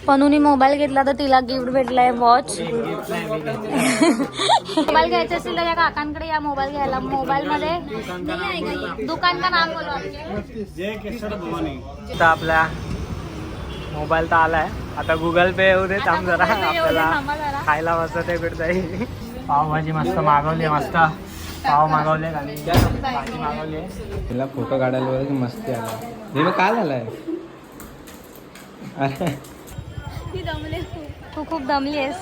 पनूनी mobile घेतला तर तिला गिफ्ट भेटलाय वॉच. मोबाईल घ्यायचा असेल तर या काकांकडे या मोबाईल घ्यायला. मोबाईल मध्ये दुकान का नाम बोलो आता आपला मोबाईल तर आलाय. आता गुगल पे येऊ दे थांब जरा. आपल्याला खायला मस्त ते भेटत. पावभाजी मस्त मागवली. मस्त पाव मागवले आणि भाजी मागवली. तिला फोटो काढायला वगैरे मस्ती आला. हे काय झालंय? तू खूप दमली आहेस.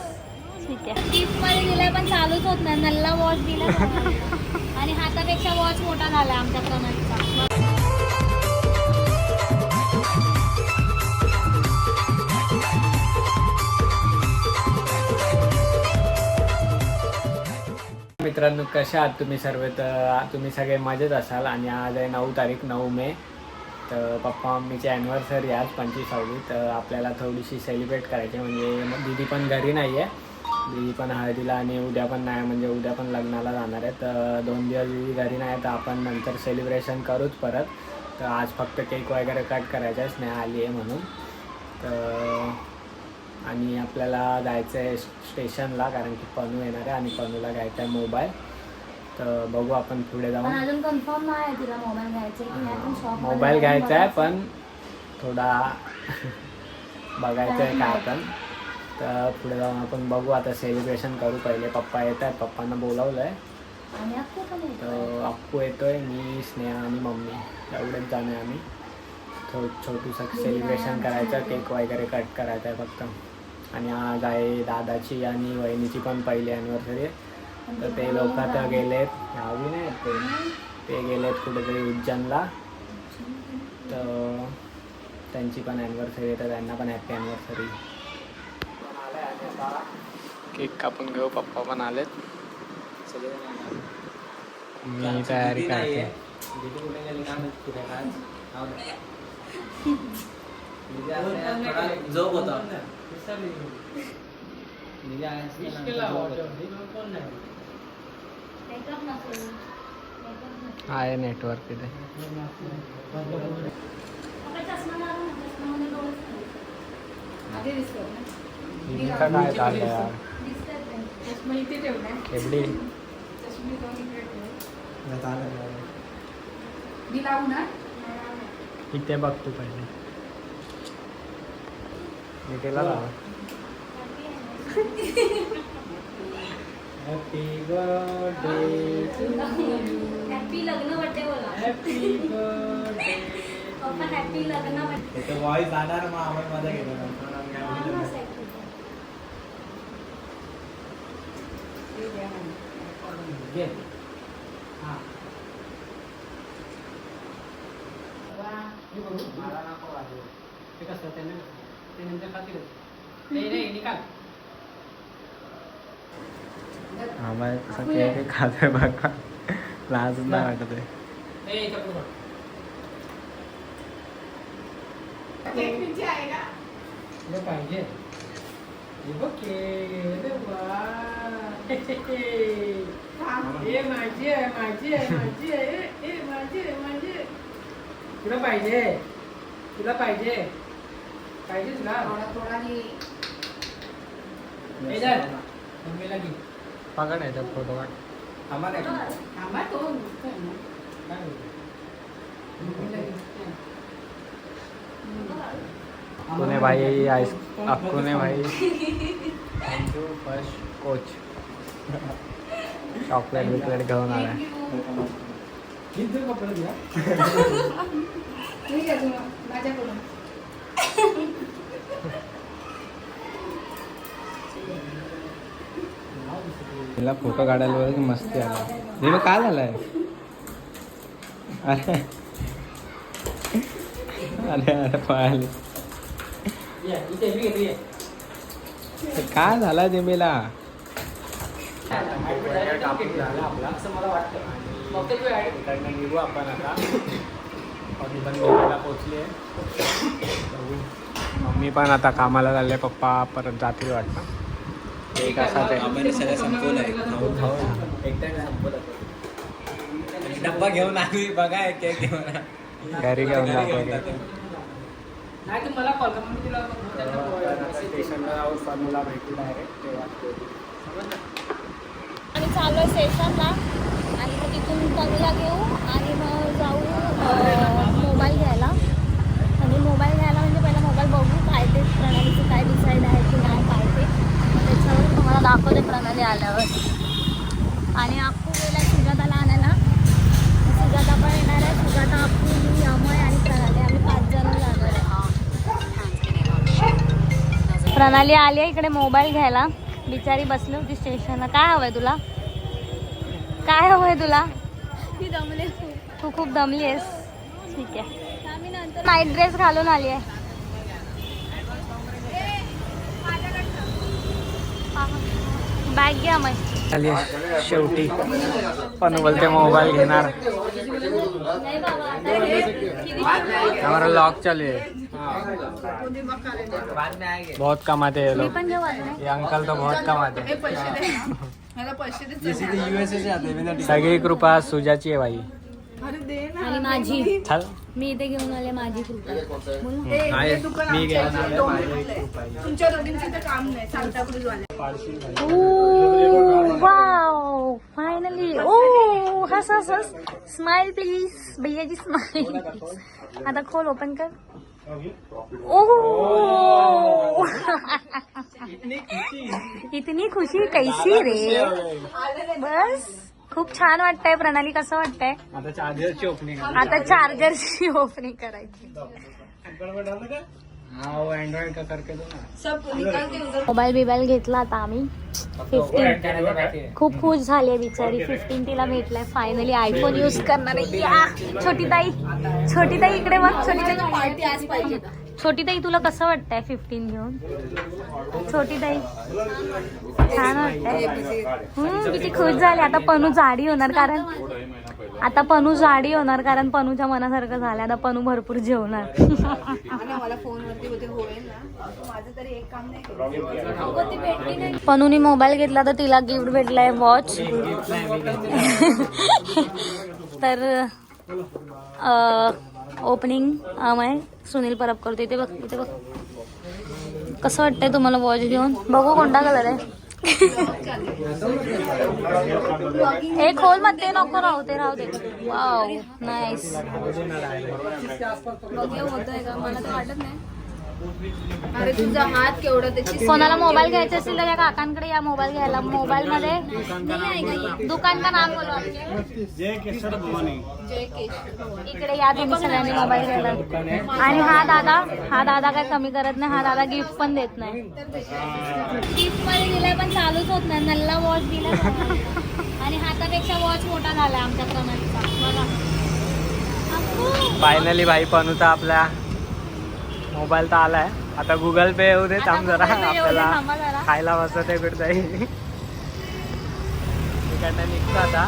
ठीक आहे. गिफ्ट मध्ये दिलाय पण चालूच होत नाही. नल्ला वॉच दिला आणि हातापेक्षा वॉच मोठा झालाय आमच्या प्रणतचा. मित्रांनो कशा आहात तुम्ही सर्व? तर तुम्ही सगळे मजेत असाल. आणि आज आहे 9 तारीख 9 मे. तर पप्पा मम्मीची ॲनिव्हर्सरी आज 25वी. तर आपल्याला थोडीशी सेलिब्रेट करायची. म्हणजे दीदी पण घरी नाही आहे. दीदी पण हळदीला आणि उद्या पण नाही, म्हणजे उद्या पण लग्नाला जाणार आहे. तर 2 दिवस दीदी घरी नाही. तर आपण नंतर सेलिब्रेशन करूच परत. तर आज फक्त केक वगैरे कट करायचा आहे. स्नेहा आली आहे म्हणून. तर आणि आपल्याला जायचं आहे स्टेशनला, कारण की पनू येणार आहे आणि पनूला घ्यायचा आहे मोबाईल. तर बघू आपण पुढे जाऊन. अजून कन्फर्म नाही तिला मोबाईल घ्यायचा आहे की नाही. मोबाईल घ्यायचा आहे पण थोडा बघायचं आहे का आपण. तर पुढे जाऊन आपण बघू. आता सेलिब्रेशन करू. पहिले पप्पा येत आहेत. पप्पांना बोलावलं आहे. तर अप्पू येतोय, मी स्नेहा आणि मम्मी एवढेच जाणे आम्ही. छोटूसं सेलिब्रेशन करायचं. केक वगैरे कट करायचं आहे फक्त. आणि आज आहे दादाची आणि वहिनीची पण पहिली ॲनिव्हर्सरी आहे. तर ते लोक आता गेलेत. गावी नाही ते गेलेत कुठेतरी उज्जैनला. तर त्यांची पण ॲनिव्हर्सरी आहे. तर त्यांना पण हॅपी ॲनिव्हर्सरी. केक कापून घेऊ. पप्पा पण आलेत. मी तयारी करते. झोप होता. आहे नेटवर्क तिथे. काय चाललं यार? एवढी इथे बघ तू पहिले. मी केला लावा. Happy birthday to you. Happy लग्न बर्थडे बोला. Happy birthday. पप्पा हॅपी लग्न बर्थडे. ते वॉइस जाणार मग आवाज मध्ये घेतो. मला नको वाटलं. ते कसं ते नंतर खातील. नाही निकाल. आम्हाला कसं केक खातोय बघा. लाज नाही वाटत आहे. पाहिजे माझी आहे माझी आहे माझी आहे माझी आहे माझी. तुला पाहिजे तुला पाहिजे पाहिजे तुला थोडा मम्मीला घे. पकड आहे फोटो काढ. अक्कूने भाई अक्कूने भाई थँक्यू फर्स्ट कोच. चॉकलेट बिकलेट घेऊन आलाय. तिला फोटो काढायला वगैरे मस्ती आला. हे काय झालंय? अरे अरे अरे पाहिलं काय झालं जिमीला? निघू आपण आता. पोचले. मम्मी पण आता कामाला चालले. पप्पा परत जातील वाटतं. एक असा सगळं संपवलंय. डब्बा घेऊन आम्ही बघा केक घेऊन. घरी घेऊन जातो स्टेशनला जाऊन फॉर्म्युला भेटू डायरेक्ट तेव्हा. आम्ही चालू आहे स्टेशनला आणि मग तिथून पनूला घेऊ आणि मग जाऊ मोबाईल घ्यायला. आणि मोबाईल घ्यायला म्हणजे पहिला मोबाईल बघू काय ते प्रणालीचं काय डिसाईड आहे की नाही काय ते त्याच्यावर तुम्हाला दाखवते प्रणाली आल्यावर. आणि अप्पू गेला सुजाताला आणायला. सुजाता पण येणार आहे. सुजाता, अप्पू, मी, अमय आणि प्रणाली आम्ही 5 जण जाणार आहे. प्रणाली आली आहे इकडे मोबाईल घ्यायला. बिचारी बसली होती स्टेशनला. काय हवंय तुला? काय हवंय तुला? ती दमले. तू खूप दमली आहेस. ठीक आहे. आम्ही नंतर नाईट ड्रेस घालून आली आहे. बॅग घ्या मग. आली शेवटी पण बोलते मोबाईल घेणार. नाही बाबा आता हमारा लॉक चालू है. बहुत कमाते हैं ये मी लोग. पण जेवत नाही. ये अंकल तो बहुत कमाते हैं. सगळी कृपा सुजाची आहे भाई. आणि माझी चल. मी इथे घेऊन आले माझी कृपा. बोल ना. मी घेऊन आले माझी कृपा. तुमच्या दोघींचं तर काम नाही सांताक्रूज वाले. Wow finally. ओ हस हस हस. Smile please. भैयाजी स्माइल. आता खोल ओपन कर. ओ इतनी खुशी कैसी रे. बस खूप छान वाटतंय. प्रणाली कसं वाटतंय? आता चार्जरची ओपनिंग. आता चार्जरची ओपनिंग करायची. हाँ वो एंड्रॉइड का करके दो ना. सब निकाल के उधर. मोबाईल बिबाईल घेतला आता आम्ही. 15 खूप खुश झाली आहे बिचारी. 15 तिला भेटलाय फायनली. आयफोन यूज करणार आहे. या छोटी ताई. छोटी ताई इकडे बघ. छोटी ताई पार्टी आज पाहिजे. छोटी ताई तुला कसं वाटतंय 15 घेऊन? छोटी ताई छान वाटतंय. किती खुश झाली. आता पनू जाडी होणार कारण पनूच्या मनासारखं झालं. आता पनू भरपूर जेवणार. आणि मला फोनवरती होते होईल ना. माझं तरी एक काम नाही. पनूनी मोबाईल घेतला तर तिला गिफ्ट भेटलाय वॉच. तर ओपनिंग अमय सुनील परब करतो. इथे बघ इथे बघ. कसं वाटतंय तुम्हाला वॉच घेऊन? बघू कोणता कलर आहे. हे खोल मत ते नको राहू दे. Wow nice. होतंय का मला तर वाटत नाही. अरे तुझा हात केवढा त्याची. कोणाला मोबाईल घ्यायचा असेल तर या काकांकडे या मोबाईल घ्यायला. मोबाईल मध्ये दुकान का नाम बोलवा. जय केशव. इकडे या तुम्ही सगळ्यांनी मोबाईल घ्यायला. आणि हा दादा काय कमी करत नाही. हा दादा गिफ्ट पण देत नाही. गिफ्ट मध्ये दिलाय पण चालूच होत नाही. नल्ला वॉच दिला आणि हातापेक्षा वॉच मोठा झालाय आमच्या प्रणालीचा. बघा फायनली भाई पनूचा आपला मोबाईल तर आलाय. आता गुगल पे येऊ दे. थांब जरा. आपल्याला खायला बसत आहे कुठेतरी. तिकडनं निघतो आता.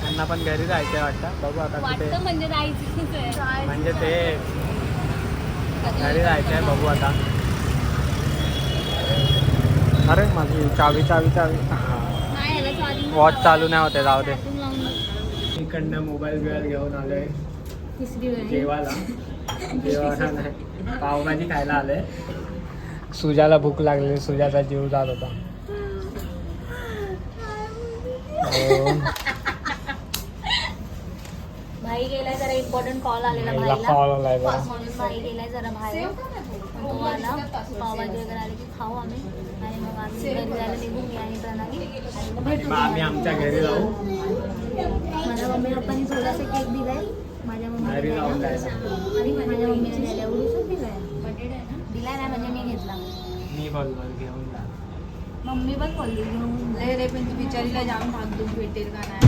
त्यांना पण घरी जायचंय वाटतं. बघू आता कुठे. वाटतं म्हणजे जायचं. म्हणजे ते घरी जायचंय. बघू आता. अरे माझी चावी वॉच चालू नाही होते. जाऊ दे. इकडनं मोबाईल बिबाईल घेऊन आलोय जेवायला नाही. पावभाजी खायला आलोय. सुजाला भूक लागली. सुजाचा जीव जात होता. भाई गेलाय जरा. इम्पॉर्टंट कॉल आलेला भाईला. कॉल आलाय जरा. म्हणून भाई गेलाय जरा बाहेर. तो आला. पावभाजी वगैरे आली की खाऊ आम्ही. आणि मग आम्ही घरी जायला निघून मी आणि प्रणाली. आणि मग भेटू. मग आम्ही आमच्या घरी जाऊ. माझ्या मम्मी पप्पानी थोडासा केक दिलाय. माझ्या घरी जाऊन जायचं. आणि माझ्या मम्मीने दिलाय. एवढूच दिलाय. दिलाय नाही म्हणजे मी घेतला. मी बोललो घेऊन जा. मम्मी पण बोलली घेऊन. रे पण ती बिचारीला जाम धाकधूक भेटेल का नाही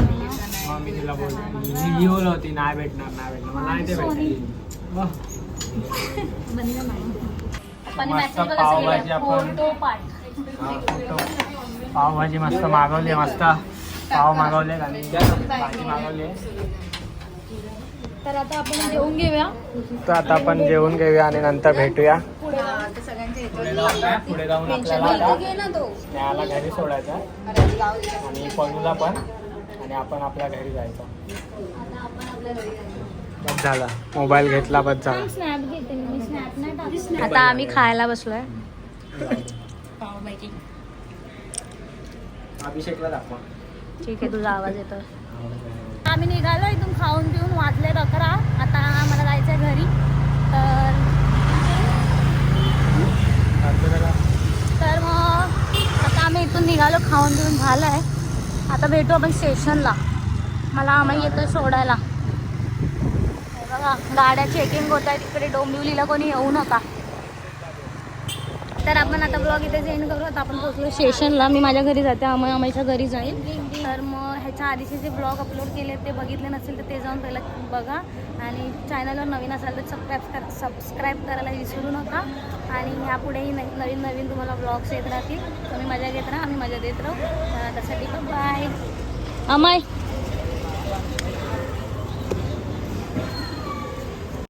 मग मी तिला बोललो. मी घेऊन होती. नाही भेटणार. मला नाही ते भेटली. बंद नाही. मस्त पावभाजी आपण. पावभाजी मस्त मागवली. मस्त पाव मागवले आणि भाजी मागवली. तर आता आपण जेवून घेऊया. तर आता आपण जेवून घेऊया आणि नंतर भेटूया. सगळ्यांच्या पुढे जाऊन आपल्याला न्यायाला घरी सोडायचं आणि पनूला पण. आणि आपण आपल्या घरी जायचं. आता आपण आपल्या घरी जायचं. बस झाला, मोबाईल घेतला बस झाला. स्नॅप घेते मी, स्नॅप नाही टाकत. आता आम्ही खायला बसलोय. पावभाजी. अभिषेकला दाखवा. ठीक आहे, तुझा आवाज येतो. आम्ही निघालो इथून खाऊन पिऊन, वाजले 11. आता आम्हाला जायचं आहे घरी. तर मग आता आम्ही इथून निघालो, खाऊन पिऊन झालं आहे. आता भेटू आपण स्टेशनला. मला आम्ही येतो सोडायला. हे बघा गाड्या चेकिंग होत आहे तिकडे. डोंबिवलीला कोणी येऊ नका. तर आपण आता ब्लॉग इथे सेंड करू. आता आपण पोहोचलो स्टेशनला. मी माझ्या घरी जाते, आम्हाच्या घरी जाईल. तर मग ह्याच्या आधीचे जे ब्लॉग अपलोड केले ते बघितले नसेल तर ते जाऊन पहिलं बघा. आणि चॅनलवर नवीन असाल तर सबस्क्राईब करायला विसरू नका. आणि ह्यापुढेही नवीन तुम्हाला ब्लॉग्स येत राहतील. तुम्ही मजा घेत राहा, आम्ही मजा देत राहू. त्यासाठी बाय. अमय